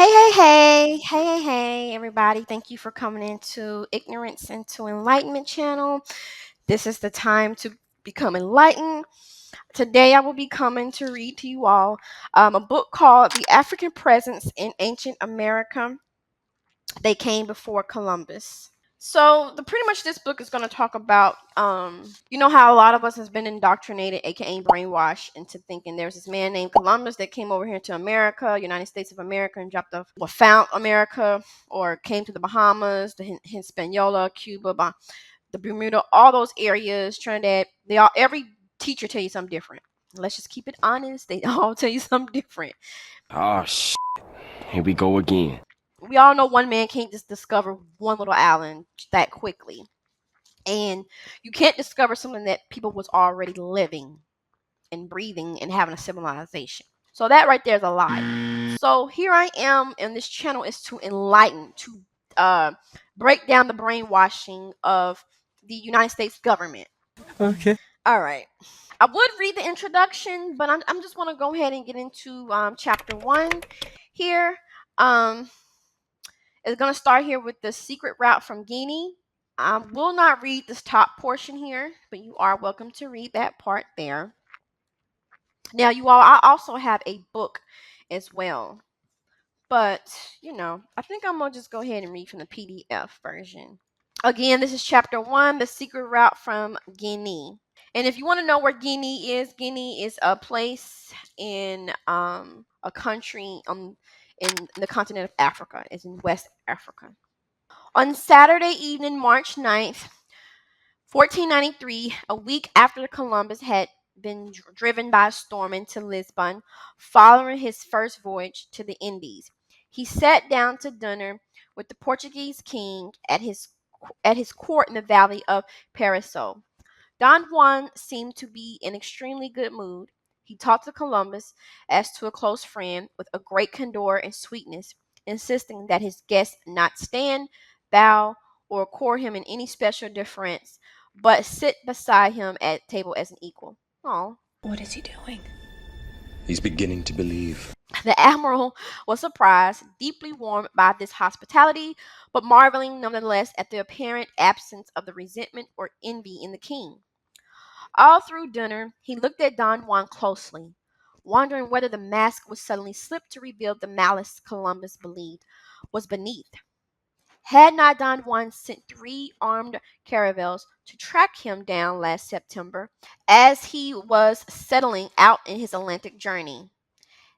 Hey, everybody. Thank you for coming into Ignorance into Enlightenment channel. This is the time to become enlightened. Today, I will be coming to read to you all a book called The African Presence in Ancient America. They Came Before Columbus. So, pretty much this book is going to talk about, you know how a lot of us has been indoctrinated, aka brainwashed, into thinking there's this man named Columbus that came over here to America, United States of America, and dropped off, or found America, or came to the Bahamas, the Hispaniola, Cuba, the Bermuda, all those areas, Trinidad. They all every teacher tell you something different. Let's just keep it honest. They all tell you something different. Oh, here we go again. We all know one man can't just discover one little island that quickly. And you can't discover something that people was already living and breathing and having a civilization. So that right there is a lie. So here I am, and this channel is to enlighten, to uh, break down the brainwashing of the United States government. Okay. All right. I would read the introduction, but I'm just want to go ahead and get into chapter 1 here. Um, it's going to start here with the secret route from Guinea. I will not read this top portion here, but you are welcome to read that part there. Now, you all, I also have a book as well, but I think I'm gonna just go ahead and read from the PDF version. Again, this is chapter 1, the secret route from Guinea. And if you want to know where Guinea is a place in a country in the continent of Africa. It's in West Africa. On Saturday evening, March 9th, 1493, a week after Columbus had been driven by a storm into Lisbon following his first voyage to the Indies, he sat down to dinner with the Portuguese king at his court in the valley of Paraiso. Don Juan seemed to be in extremely good mood. He talked to Columbus as to a close friend with a great candor and sweetness, insisting that his guest not stand, bow, or accord him in any special deference, but sit beside him at table as an equal. Oh. What is he doing? He's beginning to believe. The admiral was surprised, deeply warmed by this hospitality, but marveling nonetheless at the apparent absence of the resentment or envy in the king. All through dinner, he looked at Don Juan closely, wondering whether the mask would suddenly slip to reveal the malice Columbus believed was beneath. Had not Don Juan sent 3 armed caravels to track him down last September as he was settling out in his Atlantic journey?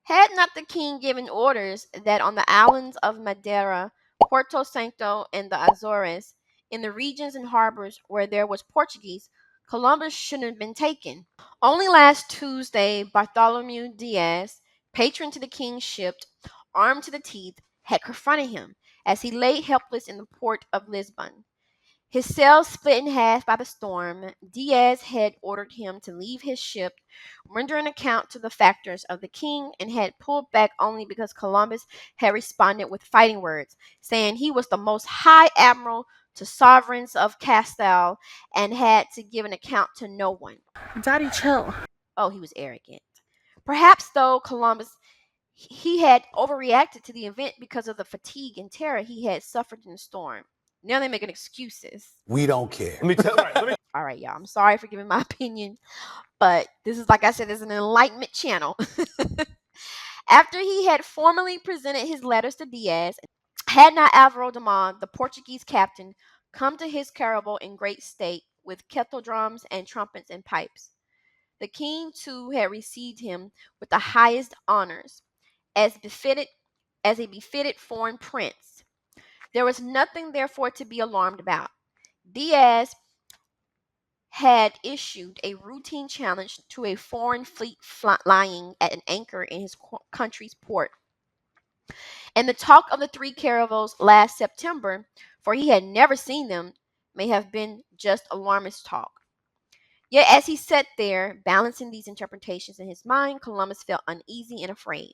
Had not the king given orders that on the islands of Madeira, Porto Santo, and the Azores, in the regions and harbors where there was Portuguese, Columbus shouldn't have been taken? Only last Tuesday, Bartholomew Diaz, patron to the king's ship, armed to the teeth, had confronted him as he lay helpless in the port of Lisbon. His sails split in half by the storm, Diaz had ordered him to leave his ship, render an account to the factors of the king, and had pulled back only because Columbus had responded with fighting words, saying he was the most high admiral to sovereigns of Castile and had to give an account to no one. Daddy, chill. Oh, he was arrogant. Perhaps, though, Columbus he had overreacted to the event because of the fatigue and terror he had suffered in the storm. Now they're making excuses. We don't care. All right, y'all. I'm sorry for giving my opinion, but this is, like I said, is an enlightenment channel. After he had formally presented his letters to Diaz, had not Alvaro Damon, the Portuguese captain, come to his caravel in great state with kettle drums and trumpets and pipes? The king too had received him with the highest honors, as a befitted foreign prince. There was nothing therefore to be alarmed about. Diaz had issued a routine challenge to a foreign fleet lying at an anchor in his country's port. And the talk of the 3 caravels last September, for he had never seen them, may have been just alarmist talk. Yet as he sat there, balancing these interpretations in his mind, Columbus felt uneasy and afraid.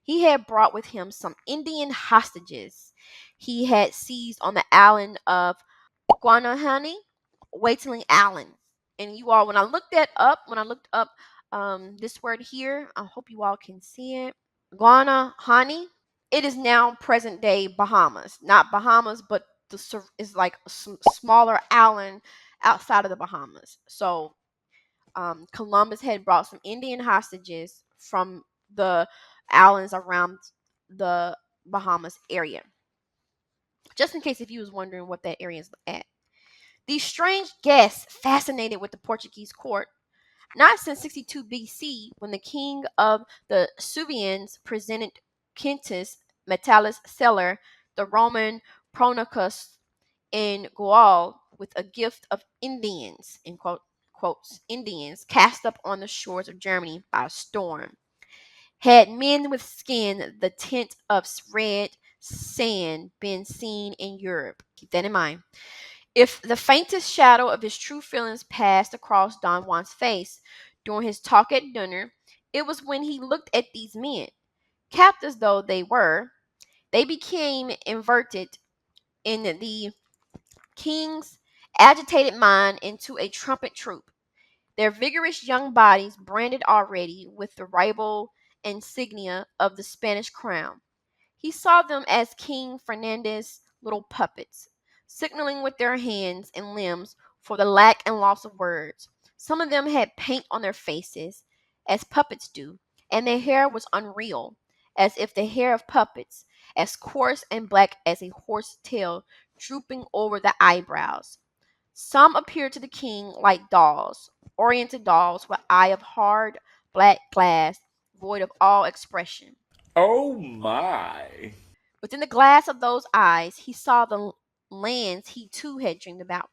He had brought with him some Indian hostages he had seized on the island of Guanahani, Waitling Island. And you all, when I looked up this word here, I hope you all can see it. Guanahani. It is now present day Bahamas. Not Bahamas, but is like a smaller island outside of the Bahamas. So Columbus had brought some Indian hostages from the islands around the Bahamas area. Just in case if you was wondering what that area is at. These strange guests fascinated with the Portuguese court, not since 62 BC, when the king of the Suevians presented Quintus Metellus Celer, the Roman Pronicus in Gaul, with a gift of Indians, in quotes, Indians cast up on the shores of Germany by a storm. Had men with skin the tint of red sand been seen in Europe? Keep that in mind. If the faintest shadow of his true feelings passed across Don Juan's face during his talk at dinner, it was when he looked at these men. Captives though they were, they became inverted in the king's agitated mind into a trumpet troop, their vigorous young bodies branded already with the rival insignia of the Spanish crown. He saw them as King Ferdinand's little puppets, signaling with their hands and limbs for the lack and loss of words. Some of them had paint on their faces, as puppets do, and their hair was unreal, as if the hair of puppets, as coarse and black as a horse's tail, drooping over the eyebrows. Some appeared to the king like dolls, oriented dolls with eye of hard black glass, void of all expression. Oh my. Within the glass of those eyes, he saw the lands he too had dreamed about,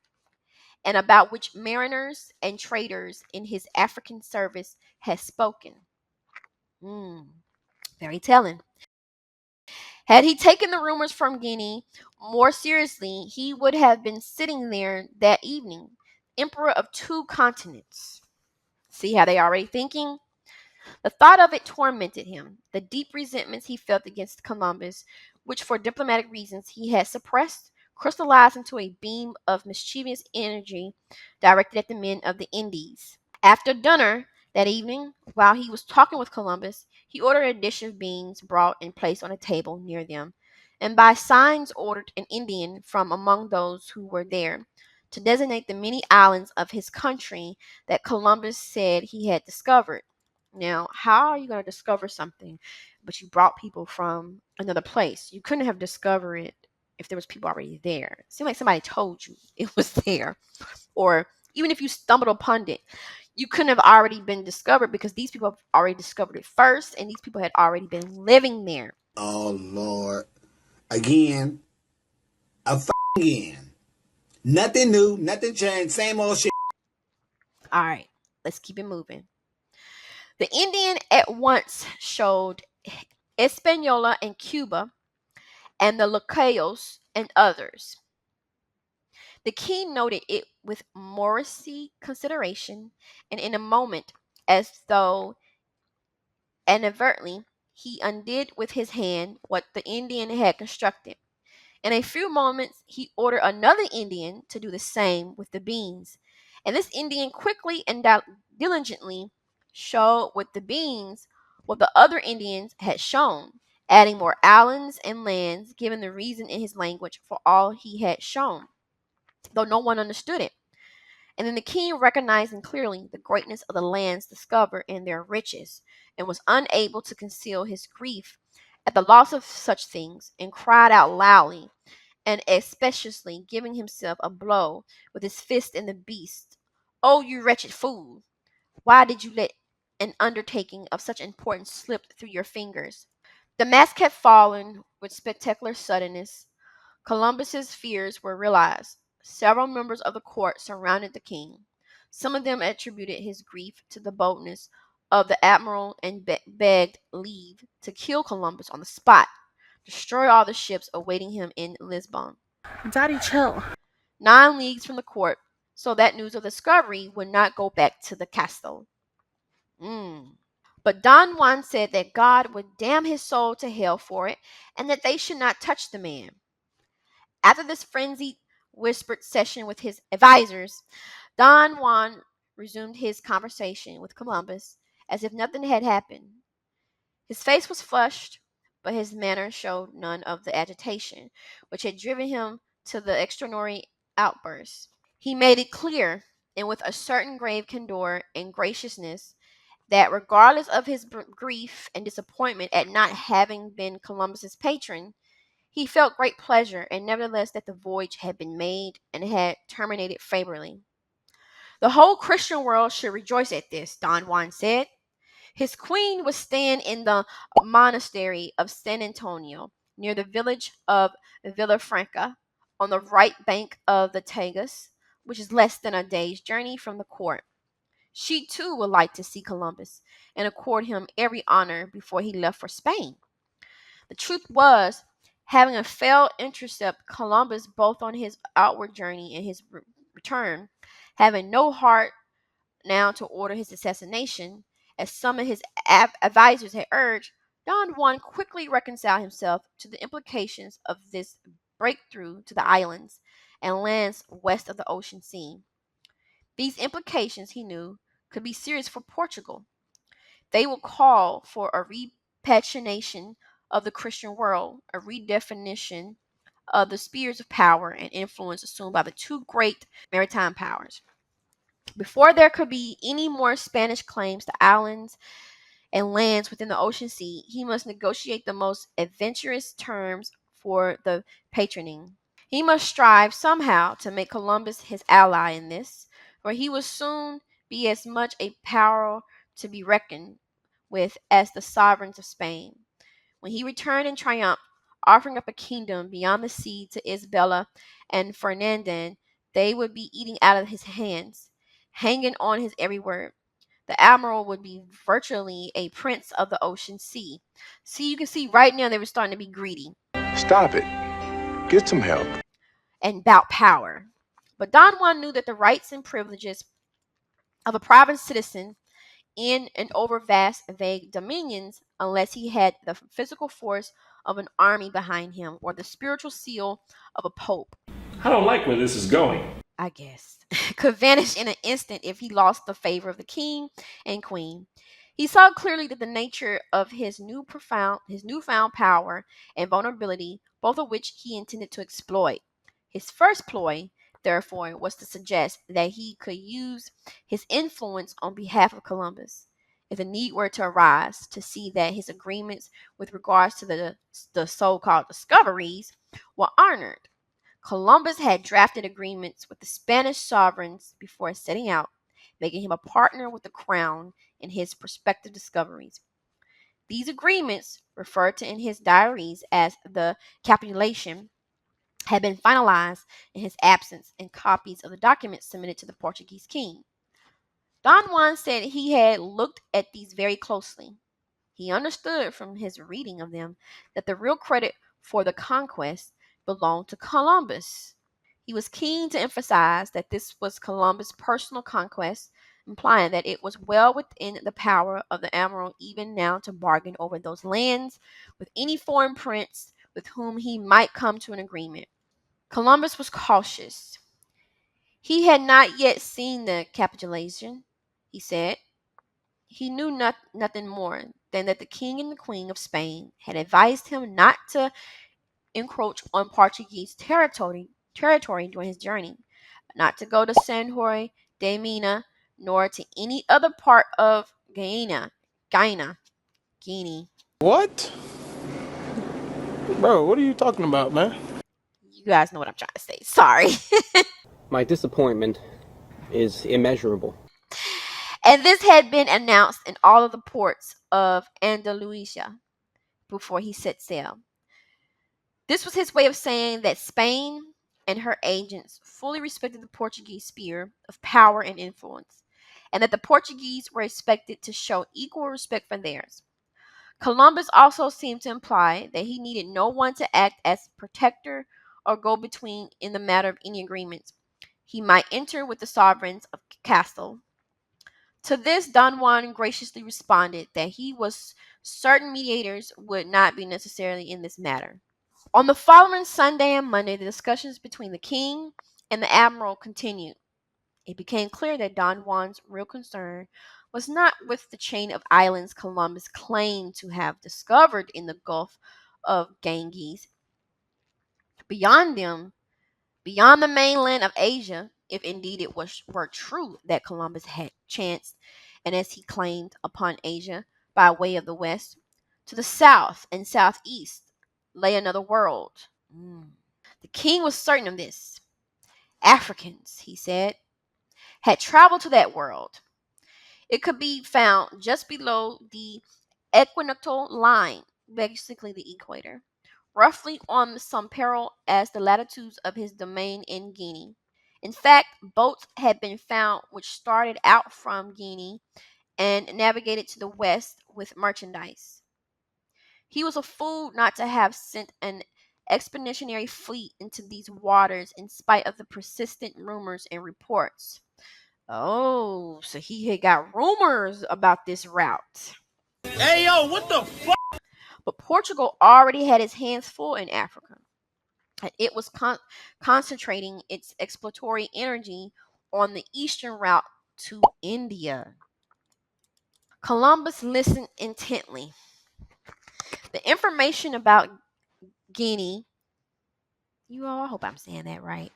and about which mariners and traders in his African service had spoken. Very telling. Had he taken the rumors from Guinea more seriously, he would have been sitting there that evening, emperor of 2 continents. See how they already thinking? The thought of it tormented him. The deep resentments he felt against Columbus, which for diplomatic reasons he had suppressed, crystallized into a beam of mischievous energy directed at the men of the Indies. After dinner that evening, while he was talking with Columbus, he ordered a dish of beans brought and placed on a table near them, and by signs ordered an Indian from among those who were there to designate the many islands of his country that Columbus said he had discovered. Now, how are you going to discover something, but you brought people from another place? You couldn't have discovered it if there was people already there. It seemed like somebody told you it was there. Or even if you stumbled upon it, you couldn't have already been discovered because these people have already discovered it first, and these people had already been living there. Oh, Lord. Again. Again. Nothing new. Nothing changed. Same old shit. All right, let's keep it moving. The Indian at once showed Hispaniola and Cuba and the Lucayos and others. The king noted it with Morrissey consideration, and in a moment, as though inadvertently, he undid with his hand what the Indian had constructed. In a few moments, he ordered another Indian to do the same with the beans, and this Indian quickly and diligently showed with the beans what the other Indians had shown, adding more islands and lands, giving the reason in his language for all he had shown, though no one understood it. And then the king, recognizing clearly the greatness of the lands discovered and their riches, and was unable to conceal his grief at the loss of such things, and cried out loudly, and especially giving himself a blow with his fist in the beast, "Oh, you wretched fool! Why did you let an undertaking of such importance slip through your fingers?" The mask had fallen with spectacular suddenness. Columbus's fears were realized. Several members of the court surrounded the king. Some of them attributed his grief to the boldness of the admiral and begged leave to kill Columbus on the spot, destroy all the ships awaiting him in Lisbon. Daddy, chill. 9 leagues from the court, so that news of discovery would not go back to the castle. But Don Juan said that God would damn his soul to hell for it, and that they should not touch the man. After this frenzied, whispered session with his advisers, Don Juan resumed his conversation with Columbus as if nothing had happened. His face was flushed, but his manner showed none of the agitation which had driven him to the extraordinary outburst. He made it clear, and with a certain grave candor and graciousness, that regardless of his grief and disappointment at not having been Columbus's patron, he felt great pleasure, and nevertheless that the voyage had been made and had terminated favorably. The whole Christian world should rejoice at this, Don Juan said. His queen was staying in the monastery of San Antonio, near the village of Villafranca, on the right bank of the Tagus, which is less than a day's journey from the court. She too would like to see Columbus and accord him every honor before he left for Spain. The truth was, having a failed intercept Columbus both on his outward journey and his return, having no heart now to order his assassination, as some of his advisers had urged, Don Juan quickly reconciled himself to the implications of this breakthrough to the islands and lands west of the ocean sea. These implications, he knew, could be serious for Portugal. They would call for a repatriation of the Christian world, a redefinition of the spheres of power and influence assumed by the two great maritime powers. Before there could be any more Spanish claims to islands and lands within the ocean sea, he must negotiate the most adventurous terms for the patroning. He must strive somehow to make Columbus his ally in this, for he will soon be as much a power to be reckoned with as the sovereigns of Spain. When he returned in triumph, offering up a kingdom beyond the sea to Isabella and Ferdinand, they would be eating out of his hands, hanging on his every word. The admiral would be virtually a prince of the ocean sea. See, you can see right now they were starting to be greedy Stop it. Get some help. and about power. But Don Juan knew that the rights and privileges of a private citizen in and over vast, vague dominions, unless he had the physical force of an army behind him or the spiritual seal of a pope, I don't like where this is going. I guess, could vanish in an instant if he lost the favor of the king and queen. He saw clearly that the nature of his newfound power and vulnerability, both of which he intended to exploit. His first ploy, therefore, was to suggest that he could use his influence on behalf of Columbus, if the need were to arise, to see that his agreements with regards to the so-called discoveries were honored. Columbus had drafted agreements with the Spanish sovereigns before setting out, making him a partner with the crown in his prospective discoveries. These agreements, referred to in his diaries as the capitulation, had been finalized in his absence, and copies of the documents submitted to the Portuguese king. Don Juan said he had looked at these very closely. He understood from his reading of them that the real credit for the conquest belonged to Columbus. He was keen to emphasize that this was Columbus' personal conquest, implying that it was well within the power of the admiral even now to bargain over those lands with any foreign prince with whom he might come to an agreement. Columbus was cautious. He had not yet seen the capitulation, he said. He knew nothing more than that the king and the queen of Spain had advised him not to encroach on Portuguese territory during his journey, not to go to San Jorge de Mina, nor to any other part of Guiana. What? Bro, what are you talking about, man? You guys know what I'm trying to say. Sorry. My disappointment is immeasurable. And this had been announced in all of the ports of Andalusia before he set sail. This was his way of saying that Spain and her agents fully respected the Portuguese sphere of power and influence, and that the Portuguese were expected to show equal respect for theirs. Columbus also seemed to imply that he needed no one to act as protector or go-between in the matter of any agreements he might enter with the sovereigns of Castile. To this, Don Juan graciously responded that he was certain mediators would not be necessary in this matter. On the following Sunday and Monday, the discussions between the king and the admiral continued. It became clear that Don Juan's real concern was not with the chain of islands Columbus claimed to have discovered in the Gulf of Ganges. Beyond them, beyond the mainland of Asia, if indeed it were true that Columbus had chanced, and as he claimed, upon Asia by way of the west, to the south and southeast lay another world. The king was certain of this. Africans, he said, had traveled to that world. It could be found just below the equinoctial line, basically the equator, roughly on some parallel as the latitudes of his domain in Guinea. In fact, boats had been found which started out from Guinea and navigated to the west with merchandise. He was a fool not to have sent an expeditionary fleet into these waters in spite of the persistent rumors and reports. Oh, so he had got rumors about this route. Hey, yo, what the fuck? But Portugal already had its hands full in Africa. And it was concentrating its exploratory energy on the eastern route to India. Columbus listened intently. The information about Guinea, I hope I'm saying that right.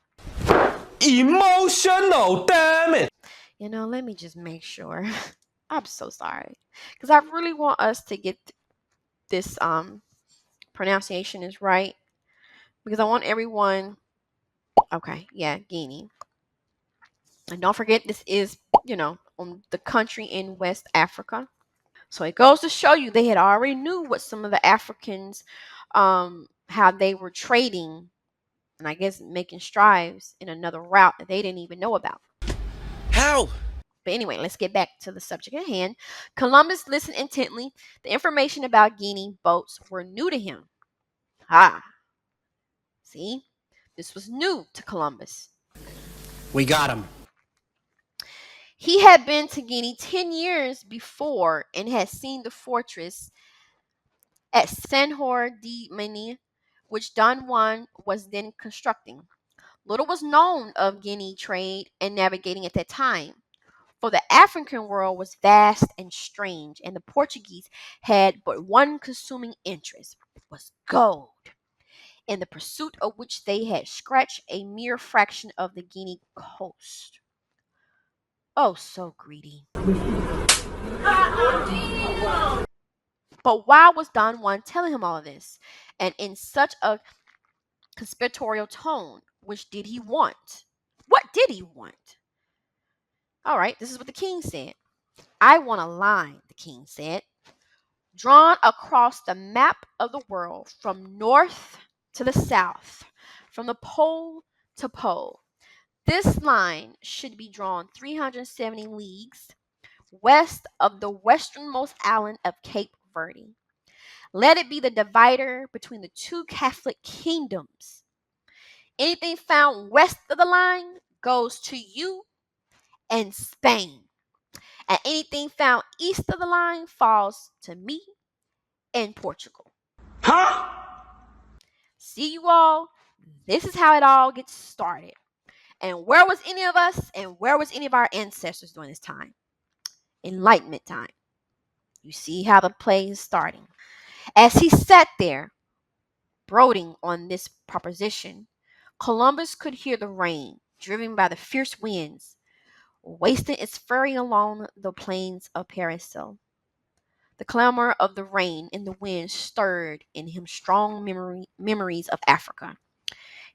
Emotional, damn it! Let me just make sure. I'm so sorry. Because I really want us to get this pronunciation is right. Because I want everyone. Okay, yeah, Guinea. And don't forget, this is, on the country in West Africa. So it goes to show you they had already knew what some of the Africans, how they were trading, and I guess making strides in another route that they didn't even know about. How? But anyway, let's get back to the subject at hand. Columbus listened intently. The information about Guinea boats were new to him. See? This was new to Columbus. We got him. He had been to Guinea 10 years before and had seen the fortress at Senhor de Mene, which Don Juan was then constructing. Little was known of Guinea trade and navigating at that time, for the African world was vast and strange, and the Portuguese had but one consuming interest, was gold, in the pursuit of which they had scratched a mere fraction of the Guinea coast. Oh, so greedy. But why was Don Juan telling him all of this? And in such a conspiratorial tone, which did he want? What did he want? All right, this is what the king said. I want a line, the king said, drawn across the map of the world from north to the south, from the pole to pole. This line should be drawn 370 leagues west of the westernmost island of Cape Verde. Let it be the divider between the two Catholic kingdoms. Anything found west of the line goes to you and Spain. And anything found east of the line falls to me and Portugal. Huh? See you all. This is how it all gets started. And where was any of us and where was any of our ancestors during this time? Enlightenment time. You see how the play is starting. As he sat there, brooding on this proposition, Columbus could hear the rain, driven by the fierce winds, wasting its fury along the plains of Parasil. The clamor of the rain and the wind stirred in him strong memories of Africa.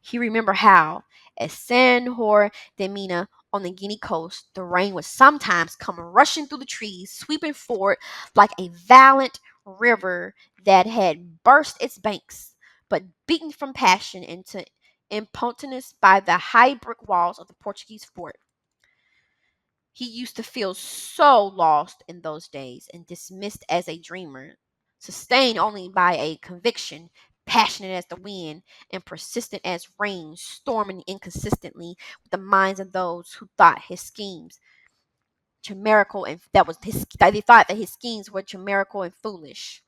He remembered how, at Senhor de Mena on the Guinea coast, the rain would sometimes come rushing through the trees, sweeping forward like a violent river that had burst its banks, but beaten from passion into impotence by the high brick walls of the Portuguese fort. He used to feel so lost in those days and dismissed as a dreamer, sustained only by a conviction, passionate as the wind and persistent as rain, storming inconsistently with the minds of those who thought his schemes chimerical, and they thought that his schemes were chimerical and foolish.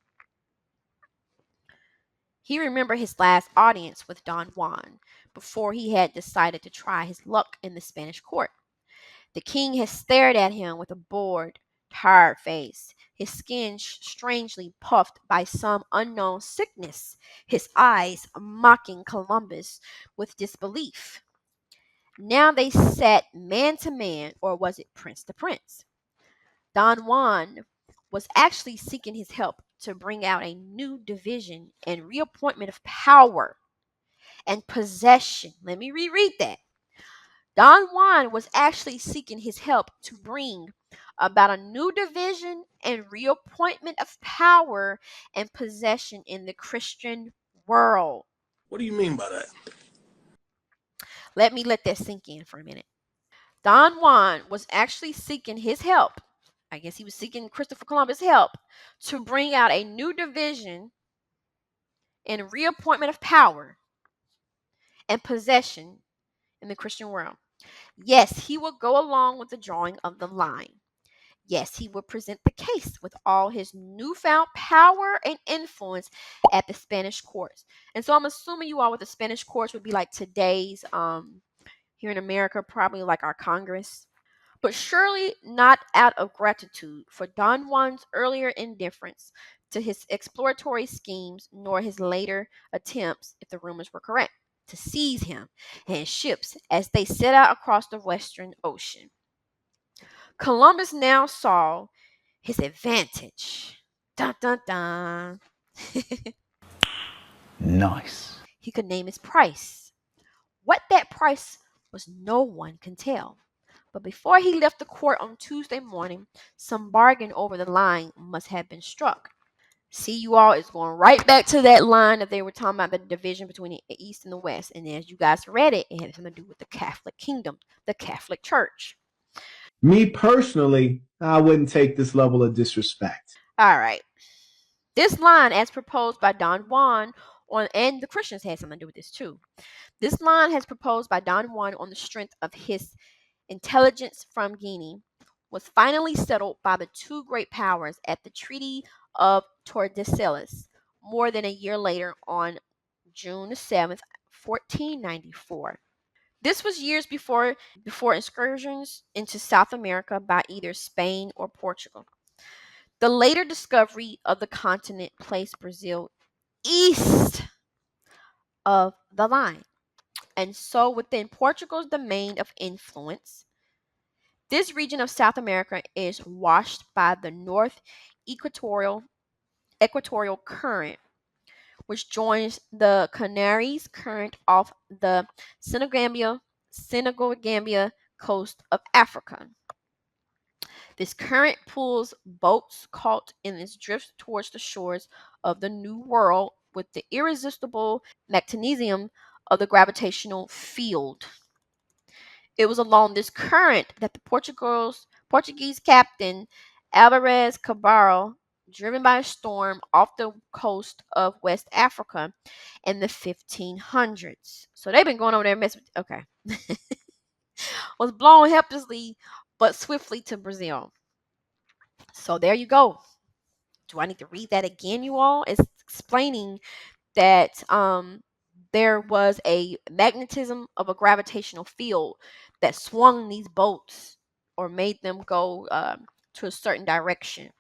He remembered his last audience with Don Juan before he had decided to try his luck in the Spanish court. The king had stared at him with a bored, tired face, his skin strangely puffed by some unknown sickness, his eyes mocking Columbus with disbelief. Now they sat man to man, or was it prince to prince? Don Juan was actually seeking his help to bring out a new division and reappointment of power and possession. Let me reread that. Don Juan was actually seeking his help to bring about a new division and reappointment of power and possession in the Christian world. What do you mean by that? Let me let that sink in for a minute. Don Juan was actually seeking his help. I guess he was seeking Christopher Columbus' help to bring out a new division and reappointment of power and possession in the Christian world. Yes, he would go along with the drawing of the line. Yes, he would present the case with all his newfound power and influence at the Spanish courts. And so I'm assuming you all with the Spanish courts would be like today's here in America, probably like our Congress. But surely not out of gratitude for Don Juan's earlier indifference to his exploratory schemes, nor his later attempts, if the rumors were correct, to seize him and his ships as they set out across the Western Ocean. Columbus now saw his advantage. Dun dun dun. Nice. He could name his price. What that price was, no one can tell. But before he left the court on Tuesday morning, some bargain over the line must have been struck. See, you all, it's going right back to that line that they were talking about, the division between the East and the West. And as you guys read it, it had something to do with the Catholic kingdom, the Catholic Church. Me personally, I wouldn't take this level of disrespect. All right. This line, as proposed by Don Juan, and the Christians had something to do with this too. This line, has proposed by Don Juan on the strength of his intelligence from Guinea, was finally settled by the two great powers at the Treaty of Tordesillas more than a year later on June 7th, 1494. This was years before excursions into South America by either Spain or Portugal. The later discovery of the continent placed Brazil east of the line, and so within Portugal's domain of influence. This region of South America is washed by the North Equatorial Current, which joins the Canaries Current off the Senegambia coast of Africa. This current pulls boats caught in its drift towards the shores of the New World with the irresistible magnetism of the gravitational field. It was along this current that the Portuguese captain Alvarez Cabral, driven by a storm off the coast of West Africa in the 1500s. So they've been going over there messing with, okay. was blown helplessly but swiftly to Brazil. So there you go. Do I need to read that again, you all? It's explaining that there was a magnetism of a gravitational field that swung these boats or made them go to a certain direction.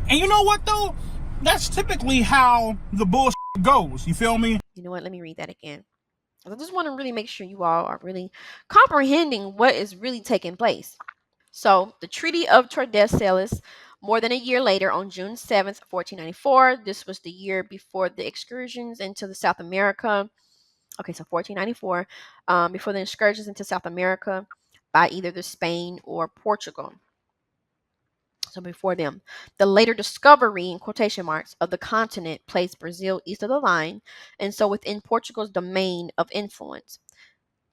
And you know what, though? That's typically how the bullshit goes. You feel me? You know what? Let me read that again. I just want to really make sure you all are really comprehending what is really taking place. So, the Treaty of Tordesillas, more than a year later, on June 7th, 1494, this was the year before the excursions into the South America. Okay, so 1494, before the excursions into South America by either the Spain or Portugal. So before them, the later discovery, in quotation marks, of the continent placed Brazil east of the line, and so within Portugal's domain of influence.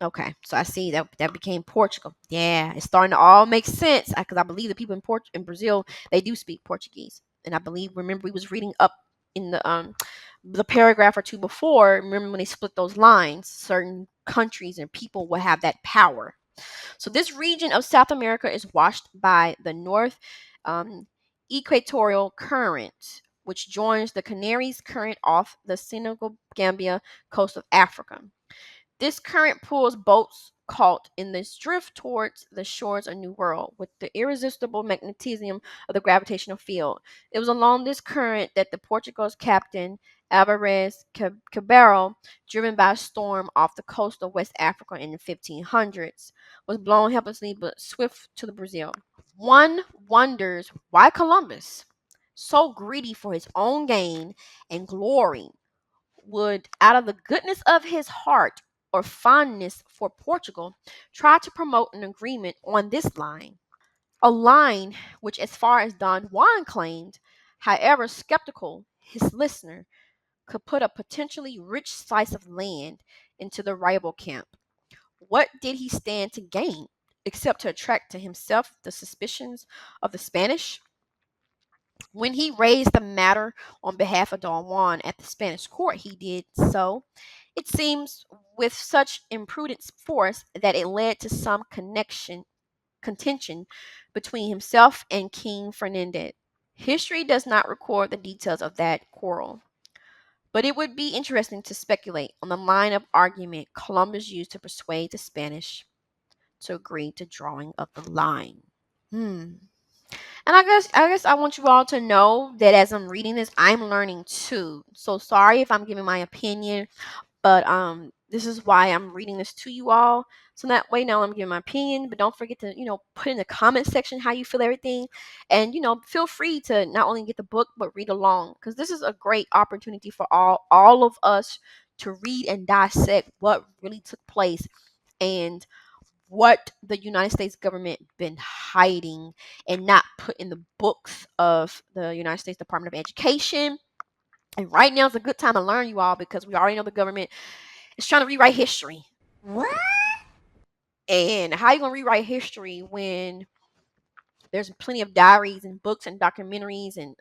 Okay, so I see that became Portugal. Yeah, it's starting to all make sense because I believe the people in Brazil, they do speak Portuguese, and I believe, remember, we was reading up in the paragraph or two before. Remember when they split those lines, certain countries and people will have that power. So this region of South America is washed by the North Equatorial Current, which joins the Canaries Current off the Senegambia coast of Africa. This current pulls boats caught in this drift towards the shores of New World with the irresistible magnetism of the gravitational field. It was along this current that the Portugal's captain Alvarez Cabral, driven by a storm off the coast of West Africa in the 1500s, was blown helplessly but swift to the Brazil. One wonders why Columbus, so greedy for his own gain and glory, would, out of the goodness of his heart or fondness for Portugal, try to promote an agreement on this line. A line which, as far as Don Juan claimed, however skeptical his listener, could put a potentially rich slice of land into the rival camp. What did he stand to gain, except to attract to himself the suspicions of the Spanish? When he raised the matter on behalf of Don Juan at the Spanish court, he did so, it seems, with such imprudent force that it led to some contention between himself and King Ferdinand. History does not record the details of that quarrel, but it would be interesting to speculate on the line of argument Columbus used to persuade the Spanish to agree to drawing of the line. And I guess I want you all to know that as I'm reading this, I'm learning too. So sorry if I'm giving my opinion, but this is why I'm reading this to you all. So that way now I'm giving my opinion, but don't forget to, put in the comment section how you feel everything. And, feel free to not only get the book, but read along, because this is a great opportunity for all of us to read and dissect what really took place and what the United States government been hiding and not put in the books of the United States Department of Education. And right now is a good time to learn, you all, because we already know the government is trying to rewrite history. What? And how you gonna rewrite history when there's plenty of diaries and books and documentaries and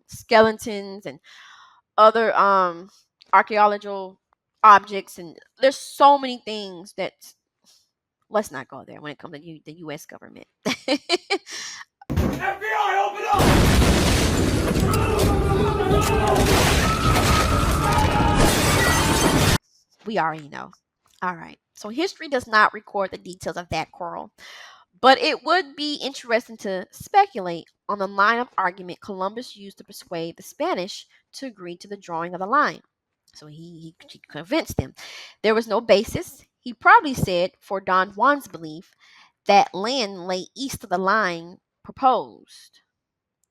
skeletons and other archaeological objects, and there's so many things that. Let's not go there when it comes to the U.S. government. FBI, open up! We already know. All right. So history does not record the details of that quarrel, but it would be interesting to speculate on the line of argument Columbus used to persuade the Spanish to agree to the drawing of the line. So he convinced them. There was no basis, he probably said, for Don Juan's belief that land lay east of the line proposed.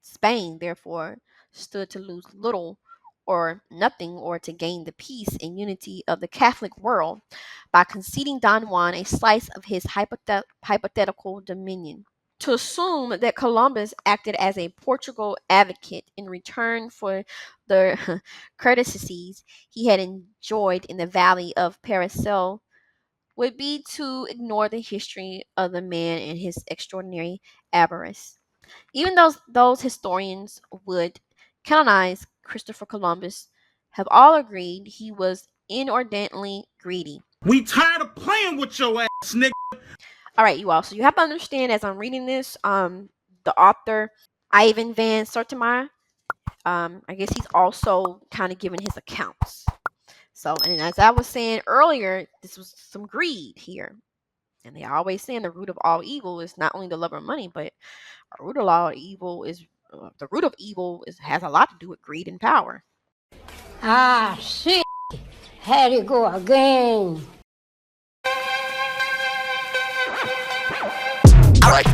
Spain, therefore, stood to lose little or nothing, or to gain the peace and unity of the Catholic world by conceding Don Juan a slice of his hypothetical dominion. To assume that Columbus acted as a Portugal advocate in return for the courtesies he had enjoyed in the valley of Paracel would be to ignore the history of the man and his extraordinary avarice. Even those historians would canonize Christopher Columbus have all agreed he was inordinately greedy. We tired of playing with your ass, nigga. All right, you all. So you have to understand, as I'm reading this, the author Ivan Van Sertima, I guess he's also kind of giving his accounts. So, and as I was saying earlier, this was some greed here, and they always saying the root of all evil is not only the love of money, but the root of all evil is has a lot to do with greed and power. Ah, shit. Had to go again. All right.